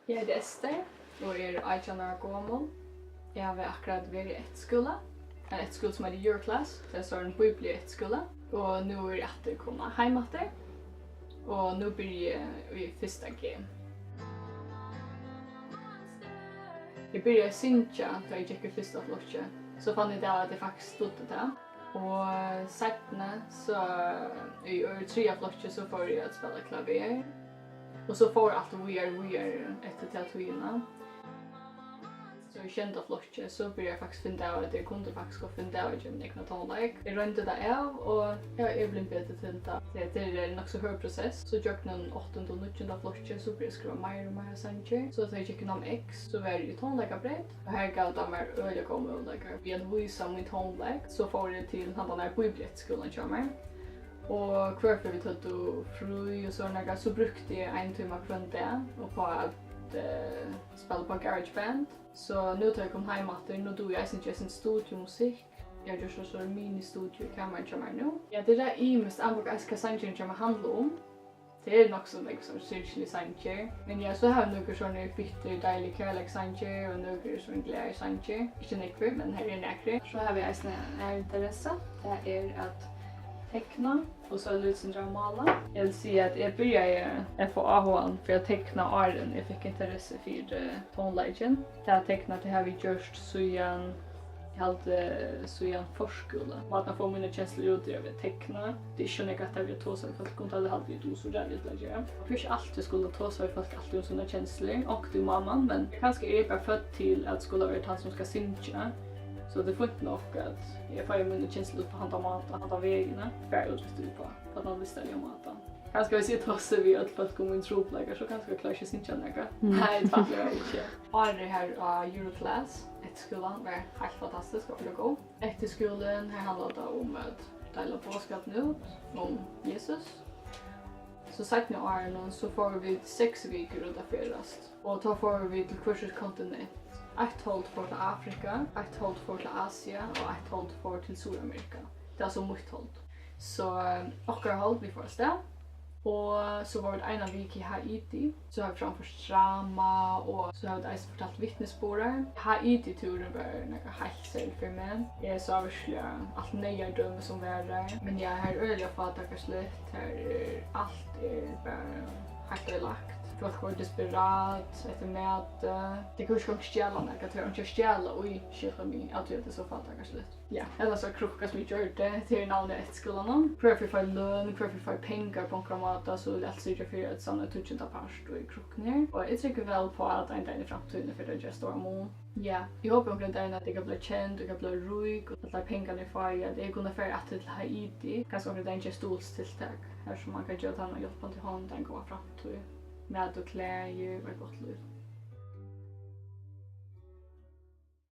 Jeg heter Ester og 18 år gammel. Jeg har akkurat vært i etterskole. En etterskole som heter Your Class. Det er en bibel i etterskole. Og nå jeg etter kommet hjem etter. Og nå blir jeg i første G. Jeg begynte å synge da jeg gikk i første flokket. Så fann jeg at jeg faktisk stod til det. Og senere så i tredje flokket så får jeg spille klaver. Och så får allt we are efter tatuerna. Så jag kände flottet så började jag faktiskt finna ut att jag kunde faktiskt finna ut min egna tonläge. Jag rönte det av och jag är blivit bättre till det. Det är en också hög process. Så jag den 8:e och 9:e flottet så började jag skriva mer och mer sanger. Så att jag gick igenom X så var det tonläge brett. Och här gav de mig öliga kommuläggar. Vi hade visat min tonläge så får det till han där bibelskolan kommer. Och kvar för vi tog fru och sådana så brukade jag en timme från det och på att spela på GarageBand. Så nu tar jag kom hem efter nu då jag syns en studiomusik. Jag gör så en mini-studio i kameran som är nu. Ja, det där är mest använda sanger som handlar om. Det är nog som liksom syrklig sanger. Men jag så har några sådana fitter, dejliga kärlekssanger och några sådana glädjesanger. Inte nekver, men här är nekver. Så har vi en intresse. Det är att teckna och så lite som jag måla. Jag vill säga att jag började få AHN för att teckna arten. Jag fick intresse för tonlägen. Det här tecknat det har vi gjort så igen en förskola. Man får mina känslor ut över att teckna. Det är inte negativt att vi tar sig för att kunna ha det alltid så räddigt att göra. För inte alltid skulle ta sig för att alltid sådana känslor och till mamman, men kanske är jag bara född till att skulle vara han som ska synka. Så det får inte nog att jag får mina känslor på handa maten, handa vägarna. Bara ut på att någon vill ställa maten. Kanske vi sitter oss vid att folk kommer in tropläggar så kanske jag klarar sig inte några. Nej, det fattar jag inte. Har det här Your Class. Skolan var helt fantastisk att få gå. Efter skolan här handlade det om att dela påskapen ut om Jesus. Så sagt nu så får vi 6 veckor utanförast. Och då får vi till kvarters kontinent. Ett håll för till Afrika, ett håll för till Asien och ett håll för till Sydamerika. Det är alltså mitt håll. Så åker håll vi får ställa. Och så var det en vecka i Haiti. Så har vi framför drama och så har vi fortalt vittnesbörd. Haiti-turen var något helt särskilt för mig. Jag sa verkligen allt nya döme som var där. Men jag har öliga fattat slut. Allt är bara helt lagt. Folk var desperat efter mäte. Det kunde inte stjäla något. Jag tror inte stjäla och skilja mig. Allt är så fattat slut. Ja, eller så krocka som vi gjorde till navnet ett skolan. För att vi får lön, för att vi får pengar på en kramata så lätt sig för att samla tusen past och i krockner. Och jag tycker väl på att en dag i framtiden för det är stora mål. Ja, jag hoppas att det kan bli känd, det kan bli rik och att pengarna får det är kunna för att till Haiti. Kanske om det är en stolstilltag här som man kan göra att han har hjälpt till honom den går framtid. Med och kläder och ett gott liv.